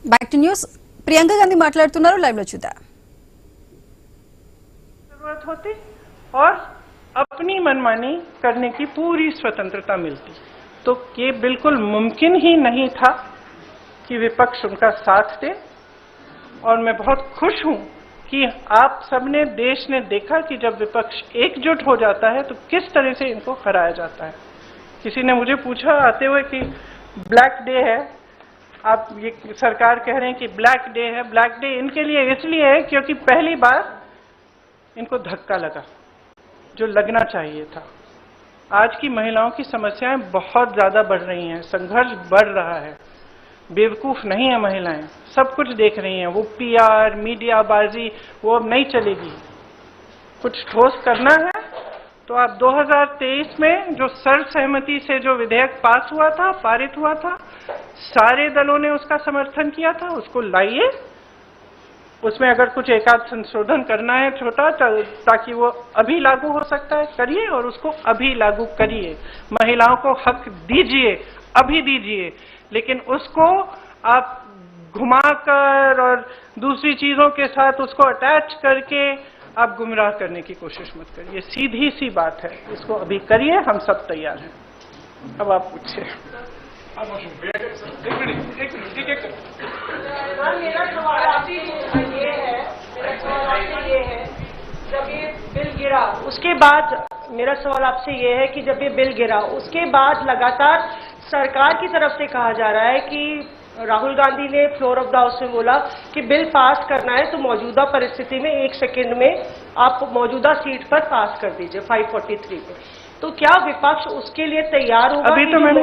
Back to news Priyanka Gandhi మాట్లాడుతున్నారు live లో చూద్దాం। जरूरत होती और अपनी मनमानी करने की पूरी स्वतंत्रता मिलती, तो ये बिल्कुल मुमकिन ही नहीं था कि विपक्ष उनका साथ दे। और मैं बहुत खुश हूं कि आप सबने, देश ने देखा कि जब विपक्ष एकजुट हो जाता है तो किस तरह से इनको हराया जाता है। किसी ने मुझे पूछा आते हुए कि ब्लैक डे है, आप ये सरकार कह रहे हैं कि ब्लैक डे है। ब्लैक डे इनके लिए इसलिए है क्योंकि पहली बार इनको धक्का लगा जो लगना चाहिए था। आज की महिलाओं की समस्याएं बहुत ज्यादा बढ़ रही हैं, संघर्ष बढ़ रहा है। बेवकूफ नहीं है महिलाएं, सब कुछ देख रही हैं। वो पीआर मीडियाबाजी वो अब नहीं चलेगी। कुछ ठोस करना है तो आप 2023 में जो सर्वसहमति से जो विधेयक पास हुआ था, पारित हुआ था, सारे दलों ने उसका समर्थन किया था, उसको लाइए। उसमें अगर कुछ एकाध संशोधन करना है छोटा, ताकि वो अभी लागू हो सकता है, करिए और उसको अभी लागू करिए। महिलाओं को हक दीजिए, अभी दीजिए, लेकिन उसको आप घुमाकर और दूसरी चीजों के साथ उसको अटैच करके आप गुमराह करने की कोशिश मत करिए। सीधी सी बात है, इसको अभी करिए, हम सब तैयार हैं। अब आप पूछिए। मेरा सवाल आपसे ये है, जब ये बिल गिरा उसके बाद, मेरा सवाल आपसे ये है कि जब ये बिल गिरा उसके बाद लगातार सरकार की तरफ से कहा जा रहा है कि राहुल गांधी ने फ्लोर ऑफ द हाउस में बोला कि बिल पास करना है तो मौजूदा परिस्थिति में 1 सेकंड में आप मौजूदा सीट पर पास कर दीजिए 543 पे। तो क्या विपक्ष उसके लिए तैयार होगा? अभी तो मैंने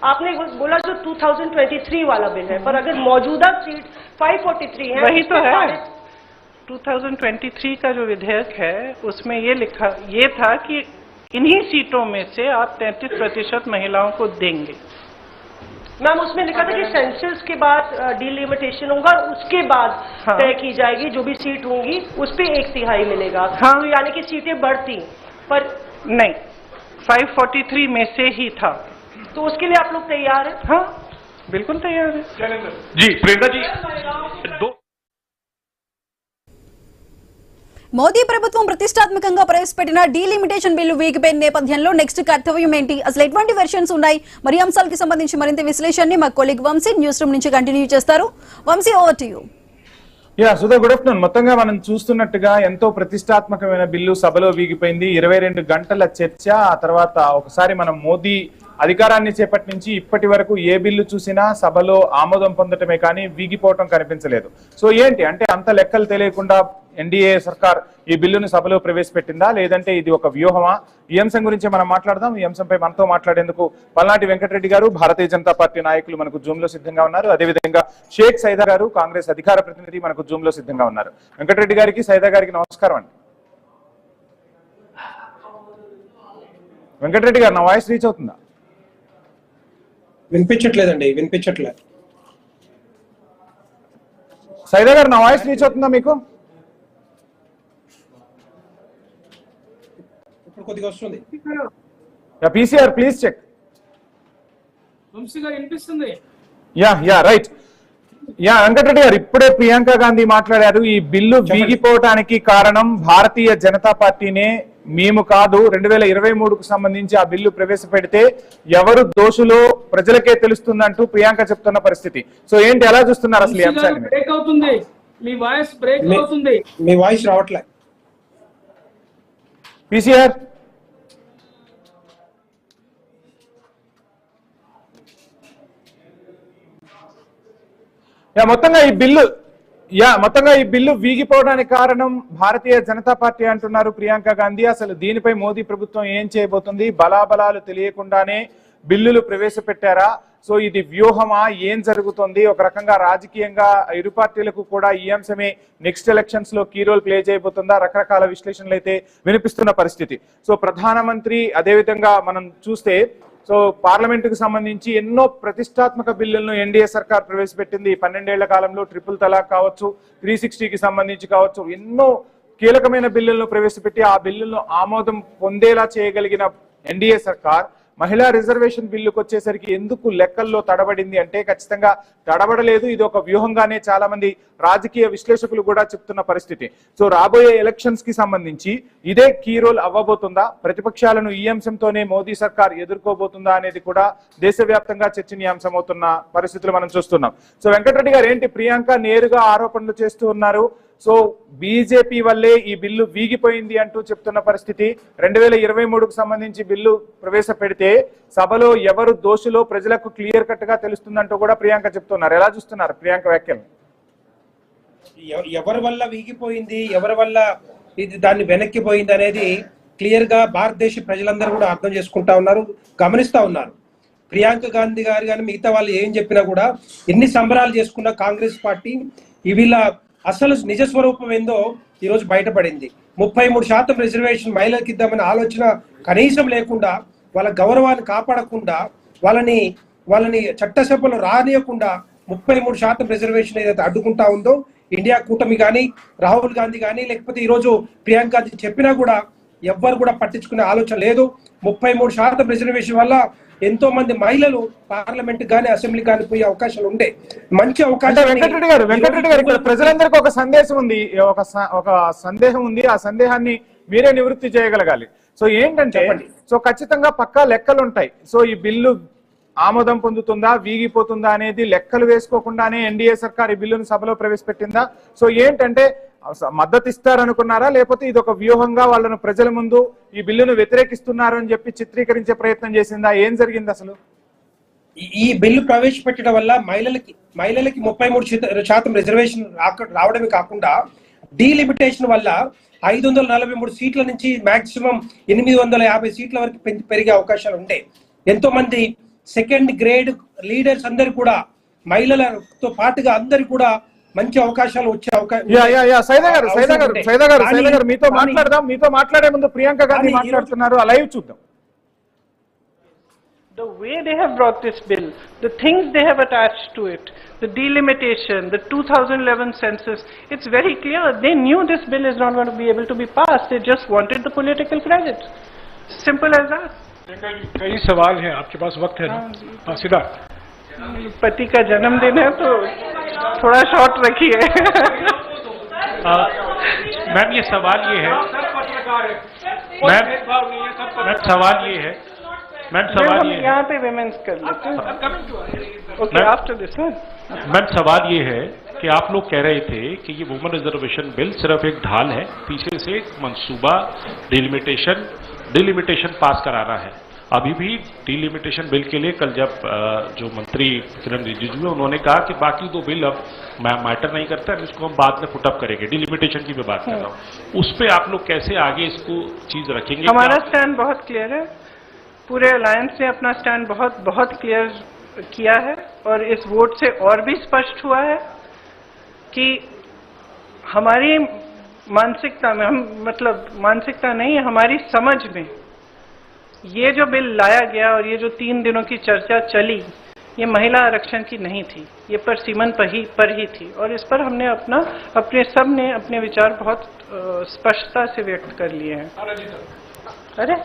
आपने बोला जो 2023 वाला बिल है, पर अगर मौजूदा सीट 543 है, वही तो है। 2023 का जो विधेयक है उसमें ये था कि इन्हीं सीटों में से आप 33% महिलाओं को देंगे। मैम उसमें लिखा था कि सेंसस के बाद डिलिमिटेशन होगा और उसके बाद तय की जाएगी, जो भी सीट होंगी उस पे 1/3 मिलेगा। तो यानी कि सीटें बढ़ती, पर नहीं, 543 में से ही था। तो उसके लिए आप लोग तैयार हैं? हाँ बिल्कुल तैयार है जी। प्रियंका जी, మోదీ ప్రభుత్వం ప్రతిష్టాత్మకంగా ప్రవేశపెట్టిన డీలిమిటేషన్ బిల్లు వీగిపోయిన నేపథ్యంలో నెక్స్ట్ కర్తవ్యం ఏంటి, అసలు ఎటువంటి వెర్షన్స్ ఉన్నాయి, మరి అంశాలకు సంబంధించి మరింత విశ్లేషణని మా కొలీగ్ వంశీ న్యూస్ రూమ్ నుంచి కంటిన్యూ చేస్తారు. Vamsi, over to you. Sudha, good afternoon. మొత్తంగా మనం చూస్తున్నట్టుగా ఎంతో ప్రతిష్టాత్మకమైన బిల్లు సభలో వీగిపోయింది. 22 గంటల చర్చ. ఆ తర్వాత ఒకసారి మనం మోదీ అధికారాన్ని చేపట్టి నుంచి ఇప్పటి వరకు ఏ బిల్లు చూసినా సభలో ఆమోదం పొందటమే కానీ వీగిపోవటం కనిపించలేదు. సో ఏంటి అంటే అంత లెక్కలు తెలియకుండా ఎన్డీఏ సర్కార్ ఈ బిల్లును సభలో ప్రవేశపెట్టిందా, లేదంటే ఇది ఒక వ్యూహమా? ఈ అంశం గురించి మనం మాట్లాడదాం. ఈ అంశంపై మనతో మాట్లాడేందుకు పల్నాటి వెంకటరెడ్డి గారు, భారతీయ జనతా పార్టీ నాయకులు మనకు జూమ్ లో సిద్ధంగా ఉన్నారు. అదేవిధంగా షేక్ సైదా గారు, కాంగ్రెస్ అధికార ప్రతినిధి మనకు జూమ్ లో సిద్ధంగా ఉన్నారు. వెంకటరెడ్డి గారికి, సైదా గారికి నమస్కారం అండి. వెంకటరెడ్డి గారు, నా వాయిస్ రీచ్ అవుతుందా? వినిపించట్లేదండి, వినిపించట్లేదు. సైదా గారు, నా వాయిస్ రీచ్ అవుతుందా మీకు? ఇప్పుడు కొద్దిగా వస్తుంది. PCR please check. వినిపిస్తుంది. రైట్. వెంకటరెడ్డి గారు, ఇప్పుడే ప్రియాంక గాంధీ మాట్లాడారు. ఈ బిల్లు వీగిపోవటానికి కారణం భారతీయ జనతా పార్టీనే, మేము కాదు. 2023కు సంబంధించి ఆ బిల్లు ప్రవేశపెడితే ఎవరు దోషులో ప్రజలకే తెలుస్తుందంటూ ప్రియాంక చెప్తున్న పరిస్థితి. సో ఏంటి, ఎలా చూస్తున్నారు అసలు ఈ అంశాన్ని? బ్రేక్ అవుతుంది, మీ వాయిస్ బ్రేక్ అవుతుంది. మీ వాయిస్ రావట్లే. పీసీఆర్ మొత్తంగా ఈ బిల్లు వీగిపోవడానికి కారణం భారతీయ జనతా పార్టీ అంటున్నారు ప్రియాంక గాంధీ. అసలు దీనిపై మోదీ ప్రభుత్వం ఏం చేయబోతుంది? బలాబలాలు తెలియకుండానే బిల్లులు ప్రవేశపెట్టారా? సో ఇది వ్యూహమా? ఏం జరుగుతుంది? ఒక రకంగా రాజకీయంగా ఇరు పార్టీలకు కూడా ఈ అంశమే నెక్స్ట్ ఎలక్షన్స్ లో కీ రోల్ ప్లే చేయబోతుందా? రకరకాల విశ్లేషణలు అయితే వినిపిస్తున్న పరిస్థితి. సో ప్రధానమంత్రి, అదేవిధంగా మనం చూస్తే సో పార్లమెంటుకు సంబంధించి ఎన్నో ప్రతిష్టాత్మక బిల్లులను ఎన్డీఏ సర్కార్ ప్రవేశపెట్టింది. 12 ఏళ్ల కాలంలో ట్రిపుల్ తలాక్ కావచ్చు, 360కి సంబంధించి కావచ్చు, ఎన్నో కీలకమైన బిల్లులను ప్రవేశపెట్టి ఆ బిల్లులను ఆమోదం పొందేలా చేయగలిగిన ఎన్డీఏ సర్కార్ మహిళా రిజర్వేషన్ బిల్లుకు వచ్చేసరికి ఎందుకు లెక్కల్లో తడబడింది అంటే ఖచ్చితంగా తడబడలేదు. ఇది ఒక వ్యూహంగానే చాలా మంది రాజకీయ విశ్లేషకులు కూడా చెప్తున్న పరిస్థితి. సో రాబోయే ఎలక్షన్స్ కి సంబంధించి ఇదే కీ రోల్ అవ్వబోతుందా, ప్రతిపక్షాలను ఈ అంశంతోనే మోదీ సర్కార్ ఎదుర్కోబోతుందా అనేది కూడా దేశవ్యాప్తంగా చర్చనీయాంశం అవుతున్న పరిస్థితులు మనం చూస్తున్నాం. సో వెంకటరెడ్డి గారు ఏంటి, ప్రియాంక నేరుగా ఆరోపణలు చేస్తూ ఉన్నారు. సో బీజేపీ వల్లే ఈ బిల్లు వీగిపోయింది అంటూ చెప్తున్న పరిస్థితి. 2023కు సంబంధించి బిల్లు ప్రవేశపెడితే సభలో ఎవరు దోషులో ప్రజలకు క్లియర్ కట్ గా తెలుస్తుందంటూ కూడా ప్రియాంక చెప్తున్నారు. ఎలా చూస్తున్నారు ప్రియాంక వ్యాఖ్యలు? ఎవరి వల్ల వీగిపోయింది, ఎవరి వల్ల ఇది దాన్ని వెనక్కిపోయింది అనేది క్లియర్ గా భారతదేశ ప్రజలందరూ కూడా అర్థం చేసుకుంటా ఉన్నారు, గమనిస్తా ఉన్నారు. ప్రియాంక గాంధీ గారు కానీ మిగతా వాళ్ళు ఏం చెప్పినా కూడా, ఎన్ని సంబరాలు చేసుకున్న కాంగ్రెస్ పార్టీ వీళ్ళ అసలు నిజ స్వరూపం ఏందో ఈరోజు బయటపడింది. 33% రిజర్వేషన్ మహిళలకు ఇద్దామనే ఆలోచన కనీసం లేకుండా, వాళ్ళ గౌరవాన్ని కాపాడకుండా, వాళ్ళని చట్టసభలో రానియకుండా 33% రిజర్వేషన్ ఏదైతే అడ్డుకుంటా ఉందో ఇండియా కూటమి కానీ, రాహుల్ గాంధీ కానీ, లేకపోతే ఈరోజు ప్రియాంక గాంధీ చెప్పినా కూడా ఎవ్వరు కూడా పట్టించుకునే ఆలోచన లేదు. 33% రిజర్వేషన్ వల్ల ఎంతో మంది మహిళలు పార్లమెంట్ గానీ అసెంబ్లీ గానీ పోయే అవకాశాలు ఉండే మంచి అవకాశం. వెంకటరెడ్డి గారు ఇక్కడ ప్రజలందరికీ ఒక సందేశం ఉంది, ఒక సందేహం ఉంది. ఆ సందేహాన్ని మీరే నివృత్తి చేయగలగాలి. సో ఏంటంటే, సో ఖచ్చితంగా పక్కా లెక్కలు ఉంటాయి. సో ఈ బిల్లు ఆమోదం పొందుతుందా, వీగిపోతుందా అనేది లెక్కలు వేసుకోకుండానే ఎన్డీఏ సర్కార్ ఈ బిల్లును సభలో ప్రవేశపెట్టిందా? సో ఏంటంటే మద్దతు ఇస్తారనుకున్నారా, లేకపోతే ఇది ఒక వ్యూహంగా వాళ్ళను ప్రజల ముందు ఈ బిల్లును వ్యతిరేకిస్తున్నారు అని చెప్పి చిత్రీకరించే ప్రయత్నం చేసిందా? ఏం జరిగింది అసలు? ఈ బిల్లు ప్రవేశపెట్టడం వల్ల మహిళలకి 33% రిజర్వేషన్ రావడమే కాకుండా, డీలిమిటేషన్ వల్ల 543 సీట్ల నుంచి మాక్సిమం 850 సీట్ల వరకు పెరిగే అవకాశాలు ఉండే. ఎంతో మంది సెకండ్ గ్రేడ్ లీడర్స్ అందరు కూడా, మహిళలతో పాటుగా అందరు కూడా మంచి అవకాశాలు వచ్చే మీతో మాట్లాడే ముందు ప్రియాంక గాంధీ మాట్లాడుతున్నారు, లైవ్ చూద్దాం. The way they have brought this bill, the things they have attached to it, the delimitation, the 2011 census, it's very clear. They knew this bill is not going to be able to be passed. They just wanted the political credit. Simple as that. कई सवाल हैं, आपके पास वक्त है ना? हाँ, सीधा। पति का जन्मदिन है तो थोड़ा शॉर्ट रखिए। मैम ये सवाल ये है, मैम सवाल ये है, यहाँ पे विमेंस कर लेते हैं। ओके, आफ्टर दिस मैम सवाल ये है कि आप लोग कह रहे थे कि ये वुमेन रिजर्वेशन बिल सिर्फ एक ढाल है, पीछे से एक मंसूबा डिलिमिटेशन पास कराना है। अभी भी डिलिमिटेशन बिल के लिए कल जब जो मंत्री किरण रिजिजू है उन्होंने कहा कि बाकी दो बिल अब मैटर नहीं करता है, इसको हम बाद में पुटअप करेंगे। डिलिमिटेशन की मैं बात कर रहा हूँ, उस पर आप लोग कैसे आगे इसको चीज रखेंगे? हमारा स्टैंड बहुत क्लियर है, पूरे अलायंस ने अपना स्टैंड बहुत क्लियर किया है, और इस वोट से और भी स्पष्ट हुआ है कि हमारी मानसिकता में, मानसिकता नहीं, हमारी समझ में ये जो बिल लाया गया और ये जो 3 दिनों की चर्चा चली, ये महिला आरक्षण की नहीं थी, ये परसिमन पर ही थी। और इस पर हमने सब ने अपने विचार बहुत स्पष्टता से व्यक्त कर लिए हैं। अरे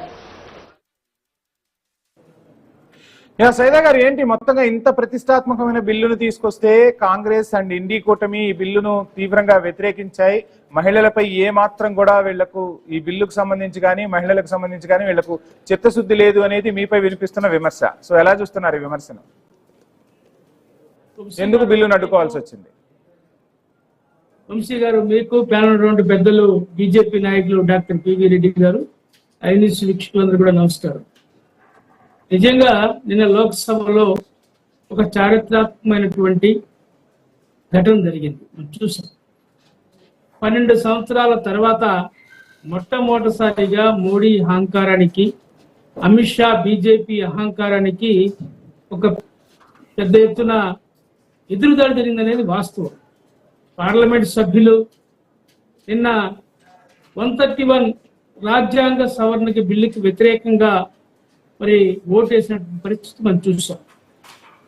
సైదా గారు, ఏంటి మొత్తంగా ఇంత ప్రతిష్టాత్మకమైన బిల్లును తీసుకొస్తే కాంగ్రెస్ అండ్ ఇండి కూటమి ఈ బిల్లును తీవ్రంగా వ్యతిరేకించాయి. మహిళలపై ఏ మాత్రం కూడా వీళ్లకు ఈ బిల్లుకు సంబంధించి కానీ, మహిళలకు సంబంధించి కానీ వీళ్లకు చిత్తశుద్ధి లేదు అనేది మీపై వినిపిస్తున్న విమర్శ. సో ఎలా చూస్తున్నారు ఈ విమర్శను? ఎందుకు బిల్లును అడ్డుకోవాల్సి వచ్చింది? వంశీ గారు, మీకు ప్యానల్ రౌండ్ పెద్దలు, బీజేపీ నాయకులు డాక్టర్ పివి రెడ్డి గారు, ఐన్యూస్ వీక్షకులందరూ కూడా నమస్కారం. నిజంగా నిన్న లోక్సభలో ఒక చారిత్రాత్మకమైనటువంటి ఘటన జరిగింది, మనం చూసాం. 12 సంవత్సరాల తర్వాత మొట్టమొదటిసారిగా మోడీ అహంకారానికి, అమిత్ షా బీజేపీ అహంకారానికి ఒక పెద్ద ఎత్తున ఎదురుదాడి జరిగిందనేది వాస్తవం. పార్లమెంట్ సభ్యులు నిన్న 131 రాజ్యాంగ సవరణకి బిల్లుకి వ్యతిరేకంగా మరి ఓటేసిన పరిస్థితి మనం చూసాం.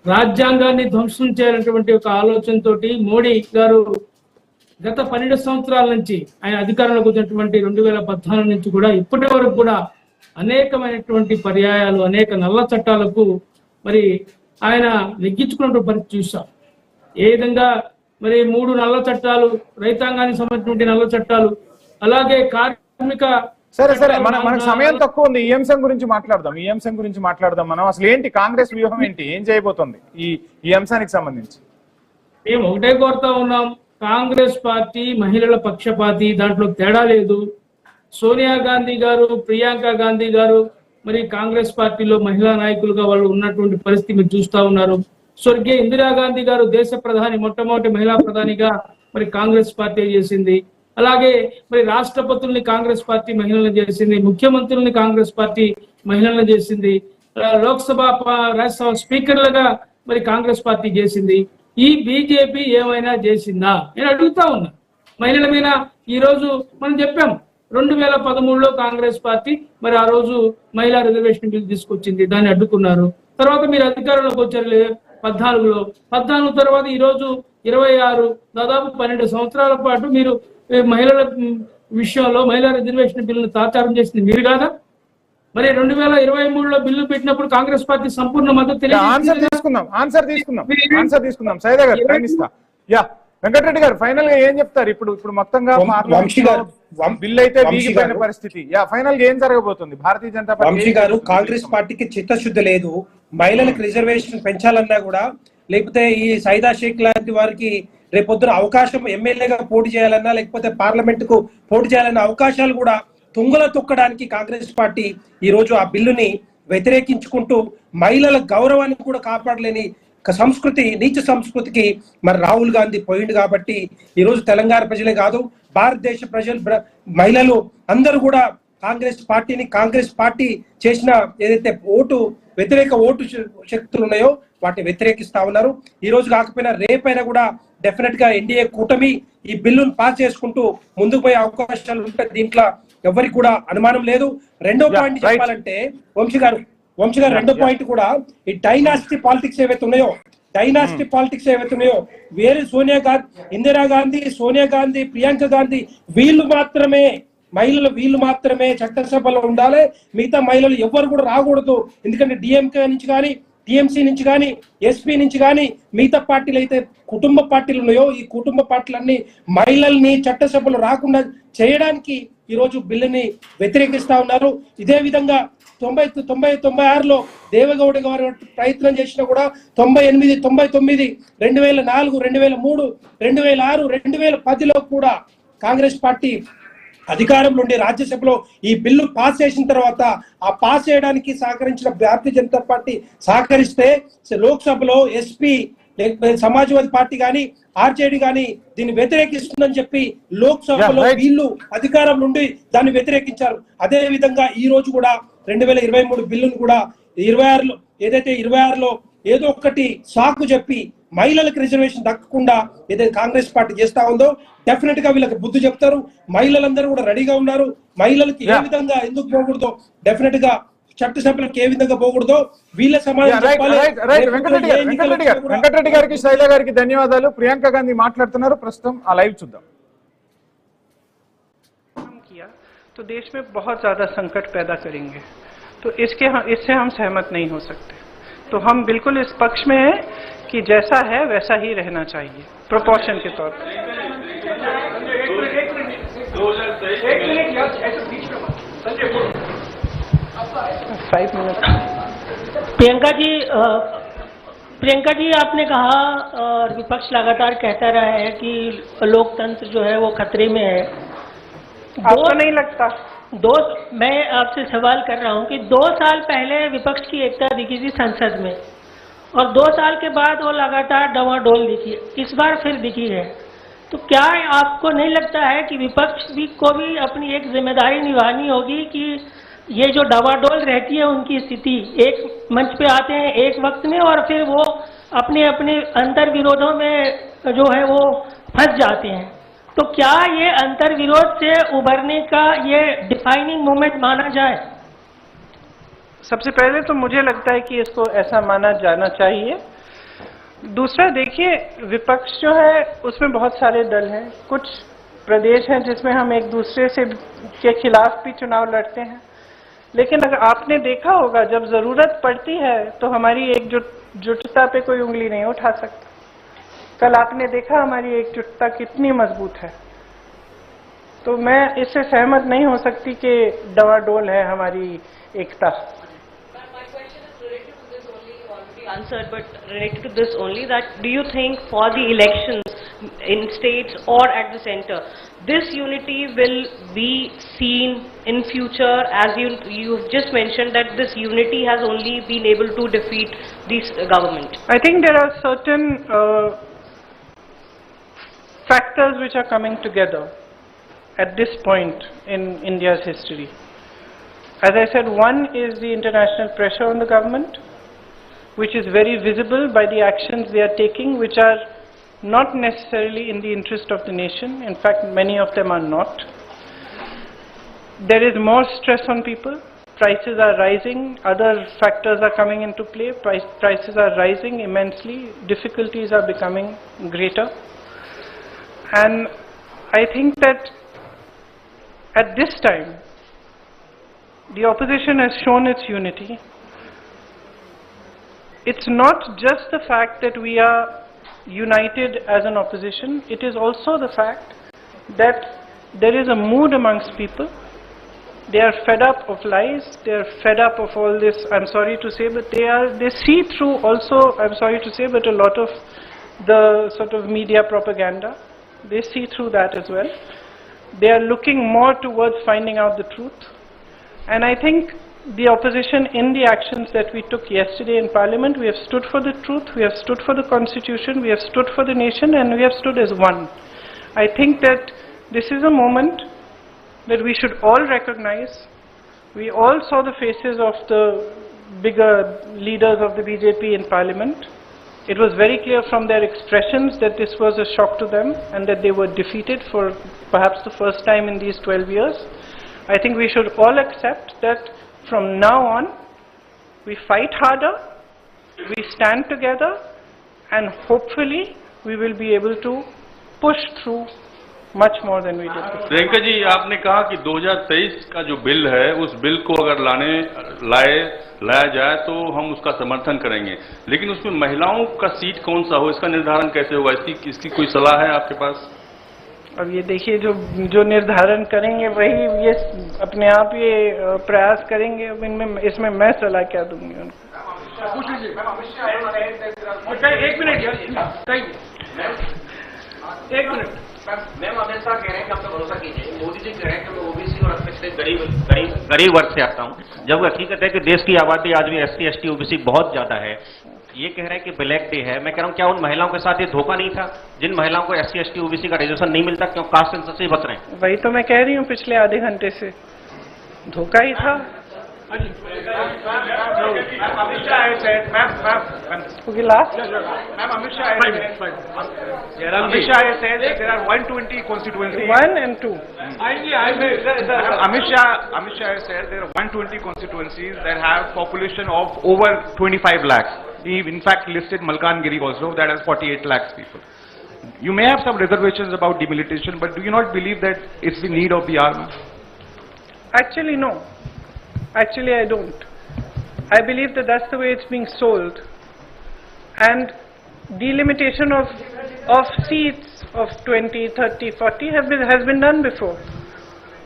రాజ్యాంగాన్ని ధ్వంసం చేయాలన్నటువంటి ఒక ఆలోచనతో మోడీ గారు గత 12 సంవత్సరాల నుంచి, ఆయన అధికారంలోకి వచ్చినటువంటి 2014 నుంచి కూడా ఇప్పటి వరకు కూడా అనేకమైనటువంటి పర్యాయాలు అనేక నల్ల చట్టాలకు మరి ఆయన నెగ్గించుకున్నటువంటి పరిస్థితి చూసాం. ఏ విధంగా మరి 3 నల్ల చట్టాలు, రైతాంగానికి సంబంధించినటువంటి నల్ల చట్టాలు, అలాగే కార్మిక సరే మనకు సమయం తక్కువ ఉంది. ఈ అంశం గురించి మాట్లాడదాం. మనం అసలు ఏంటి కాంగ్రెస్ వ్యూహం ఏంటి, ఏం చేయబోతుంది ఈ అంశానికి సంబంధించి? మేము ఒకటే కోరుతా ఉన్నాం, కాంగ్రెస్ పార్టీ మహిళల పక్షపాతి, దాంట్లో తేడా లేదు. సోనియా గాంధీ గారు, ప్రియాంక గాంధీ గారు మరి కాంగ్రెస్ పార్టీలో మహిళా నాయకులుగా వాళ్ళు ఉన్నటువంటి పరిస్థితి మీరు చూస్తా ఉన్నారు. స్వర్గీయ ఇందిరాగాంధీ గారు దేశ ప్రధాని, మొట్టమొదటి మహిళా ప్రధానిగా మరి కాంగ్రెస్ పార్టీ చేసింది. అలాగే మరి రాష్ట్రపతుల్ని కాంగ్రెస్ పార్టీ మహిళలను చేసింది, ముఖ్యమంత్రుల్ని కాంగ్రెస్ పార్టీ మహిళలను చేసింది, లోక్సభ రాజ్యసభ స్పీకర్లుగా మరి కాంగ్రెస్ పార్టీ చేసింది. ఈ బీజేపీ ఏమైనా చేసిందా నేను అడుగుతా ఉన్నా. మహిళల మీద ఈ రోజు మనం చెప్పాం, 2013లో కాంగ్రెస్ పార్టీ మరి ఆ రోజు మహిళా రిజర్వేషన్ బిల్ తీసుకొచ్చింది, దాన్ని అడ్డుకున్నారు. తర్వాత మీరు అధికారంలోకి వచ్చారు 14 తర్వాత ఈ రోజు 26, దాదాపు 12 సంవత్సరాల పాటు మీరు మహిళల విషయంలో మహిళా రిజర్వేషన్ బిల్లును తాచారం చేసింది మీరు కాదా? మరి 2023లో బిల్లు పెట్టినప్పుడు కాంగ్రెస్ పార్టీ సంపూర్ణ మద్దతు ఆన్సర్ తీసుకుందాం. సైదా గారు ప్రయత్నిస్తా. వెంకటరెడ్డి గారు ఫైనల్ గా ఏం చెప్తారు? ఇప్పుడు మొత్తంగా బిల్ అయితే వీగిపోయిన పరిస్థితి, ఫైనల్ గా ఏం జరగబోతుంది? భారతీయ జనతా పార్టీ వంశీ గారు, కాంగ్రెస్ పార్టీకి చిత్తశుద్ధి లేదు. మహిళలకు రిజర్వేషన్ పెంచాలన్నా కూడా, లేకపోతే ఈ సైదా షేక్ లాంటి వారికి రేపొద్దున అవకాశం ఎమ్మెల్యేగా పోటీ చేయాలన్నా, లేకపోతే పార్లమెంట్ కు పోటీ చేయాలన్న అవకాశాలు కూడా తుంగల తొక్కడానికి కాంగ్రెస్ పార్టీ ఈ రోజు ఆ బిల్లుని వ్యతిరేకించుకుంటూ మహిళల గౌరవాన్ని కూడా కాపాడలేని సంస్కృతి, నీచ సంస్కృతికి మరి రాహుల్ గాంధీ పోయిండు. కాబట్టి ఈ రోజు తెలంగాణ ప్రజలే కాదు, భారతదేశ ప్రజలు, మహిళలు అందరూ కూడా కాంగ్రెస్ పార్టీ చేసిన ఏదైతే వ్యతిరేక ఓటు శక్తులు ఉన్నాయో వాటిని వ్యతిరేకిస్తా ఉన్నారు. ఈ రోజు కాకపోయినా రేపైనా కూడా డెఫినెట్ గా ఎన్డీఏ కూటమి ఈ బిల్లును పాస్ చేసుకుంటూ ముందుకు పోయే అవకాశాలు ఉంటాయి. దీంట్లో ఎవరికి కూడా అనుమానం లేదు. రెండో పాయింట్ చెప్పాలంటే వంశీ గారు రెండో పాయింట్ కూడా ఈ డైనాసిటీ పాలిటిక్స్ ఏవైతే ఉన్నాయో వేరే ఇందిరాగాంధీ, సోనియా గాంధీ, ప్రియాంక గాంధీ వీళ్ళు మాత్రమే చట్టసభలో ఉండాలి. మిగతా మహిళలు ఎవరు కూడా రాకూడదు. ఎందుకంటే డిఎంకే నుంచి కానీ, టిఎంసీ నుంచి కానీ, ఎస్పీ నుంచి కానీ మిగతా పార్టీలు అయితే కుటుంబ పార్టీలు ఉన్నాయో ఈ కుటుంబ పార్టీలన్నీ మహిళల్ని చట్టసభలు రాకుండా చేయడానికి ఈ రోజు బిల్లుని వ్యతిరేకిస్తా ఉన్నారు. ఇదే విధంగా 96లో దేవగౌడ గారు ప్రయత్నం చేసినా కూడా 98, 99, 2004, 2003, 2006, 2010లో కూడా కాంగ్రెస్ పార్టీ అధికారంలో ఉండి రాజ్యసభలో ఈ బిల్లు పాస్ చేసిన తర్వాత ఆ పాస్ చేయడానికి సహకరించిన భారతీయ జనతా పార్టీ సహకరిస్తే లోక్సభలో ఎస్పీ లేకపోతే సమాజ్వాదీ పార్టీ కానీ, ఆర్జేడీ కానీ దీన్ని వ్యతిరేకిస్తుందని చెప్పి లోక్సభలో వీళ్ళు అధికారం నుండి దాన్ని వ్యతిరేకించారు. అదే విధంగా ఈ రోజు కూడా 2023 బిల్లును కూడా 26లో ఏదైతే 26లో ఏదో ఒకటి సాకు చెప్పి మహిళలకు రిజర్వేషన్ దక్కకుండా ఏదైతే కాంగ్రెస్ పార్టీ చేస్తా ఉందో డెఫినెట్ గా వీళ్ళకి బుద్ధి చెప్తారు. మహిళలందరూ కూడా రెడీగా ఉన్నారు. మహిళలకి ఏ విధంగా ఎందుకు పోకూడదో, డెఫినెట్ గా చట్టసభలకు ఏ విధంగా పోకూడదో వీళ్ళ సమాజం. వెంకటరెడ్డి గారికి, శైలా గారికి ధన్యవాదాలు. ప్రియాంక గాంధీ మాట్లాడుతున్నారు, ప్రస్తుతం ఆ లైవ్ చూద్దాం. तो देश में बहुत ज़्यादा संकट पैदा करेंगे, तो इससे हम सहमत नहीं हो सकते. तो हम बिल्कुल इस पक्ष में हैं कि जैसा है वैसा ही रहना चाहिए, प्रोपोर्शन के तौर पर. प्रियंका जी आपने कहा और विपक्ष लगातार कहता रहा है कि लोकतंत्र जो है वो खतरे में है. आपको नहीं लगता? मैं आपसे सवाल कर रहा हूं कि 2 साल पहले विपक्ष की एकता दिखी थी संसद में और 2 साल के बाद वो लगातार डवाडोल दिखी, इस बार फिर दिखी है. तो क्या आपको नहीं लगता है कि विपक्ष को भी अपनी एक जिम्मेदारी निभानी होगी कि ये जो डवाडोल रहती है उनकी स्थिति, एक मंच पे आते हैं एक वक्त में और फिर वो अपने अपने अंतर विरोधों में जो है वो फंस जाते हैं. तो क्या ये अंतर विरोध से उभरने का ये डिफाइनिंग मोमेंट माना जाए? सबसे पहले तो मुझे लगता है कि इसको ऐसा माना जाना चाहिए. दूसरा देखिए, विपक्ष जो है उसमें बहुत सारे दल हैं. कुछ प्रदेश हैं जिसमें हम एक दूसरे से के खिलाफ भी चुनाव लड़ते हैं. लेकिन अगर आपने देखा होगा जब जरूरत पड़ती है तो हमारी एकजुटता पे कोई उंगली नहीं उठा सकता। कल आपने देखा हमारी एकजुटता कितनी मजबूत है। तो मैं इससे सहमत नहीं हो सकती कि डवाडोल है हमारी एकता। Answered, but related to this only, that do you think for the elections in states or at the center, this unity will be seen in future? As you've just mentioned that this unity has only been able to defeat this government. I think there are certain factors which are coming together at this point in India's history. As I said, one is the international pressure on the government, which is very visible by the actions they are taking, which are not necessarily in the interest of the nation. In fact, many of them are not. There is more stress on people. Prices are rising. Other factors are coming into play. Prices are rising immensely. Difficulties are becoming greater. And I think that at this time, the opposition has shown its unity. It's not just the fact that we are united as an opposition, it is also the fact that there is a mood amongst people. They are fed up of lies, they are fed up of all this, I'm sorry to say, but they see through also, I'm sorry to say, but a lot of the sort of media propaganda. They see through that as well. They are looking more towards finding out the truth. And I think the opposition in the actions that we took yesterday in Parliament, we have stood for the truth, we have stood for the Constitution, we have stood for the nation, and we have stood as one. I think that this is a moment that we should all recognize. We all saw the faces of the bigger leaders of the BJP in Parliament. It was very clear from their expressions that this was a shock to them and that they were defeated for perhaps the first time in these 12 years. I think we should all accept that from now on, we fight harder, we stand together, and hopefully we will be able to push through much more than we did before. Priyanka ji, आपने कहा कि 2023 का जो bill है, उस bill को अगर लाया जाए तो हम उसका समर्थन करेंगे, लेकिन उसमें महिलाओं का सीट कौन सा हो, इसका निर्धारण कैसे होगा? इसकी कोई सलाह है आपके पास? अब ये देखिए, जो निर्धारण करेंगे वही ये अपने आप ये प्रयास करेंगे। अब इसमें मैं सलाह क्या दूंगी उनको? एक मिनट मैम, अमित शाह कह रहे हैं कि आप भरोसा कीजिए। मोदी जी कह रहे हैं कि मैं ओबीसी और अल्पसंख्यक गरीब वर्ग से आता हूँ, जब हकीकत है कि देश की आबादी आज भी SC ST OBC बहुत ज्यादा है। ये कह रहे हैं कि ब्लैक डे है। मैं कह रहा हूँ, क्या उन महिलाओं के साथ ये धोखा नहीं था जिन महिलाओं को SC ST OBC का रिजर्वेशन नहीं मिलता, क्यों कास्ट सेंसस से बच रहे हैं? वही तो मैं कह रही हूँ, पिछले आधे घंटे से धोखा ही था। Amit Shah has said that there are 120 constituencies. 1 and 2. Amit Shah has said there are 120 constituencies that have population of over 25 lakhs. He in fact listed Malkangiri also, that has 48 lakhs people. You may have some reservations about demilitation, but do you not believe that it's the need of the hour? Actually, no. Actually, I don't. I believe that that's the way it's being sold. And delimitation of seats of 20, 30, 40 has been done before.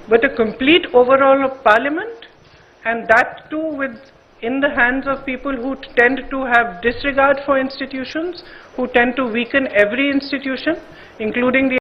But a complete overhaul of Parliament, and that too in the hands of people who tend to have disregard for institutions, who tend to weaken every institution, including the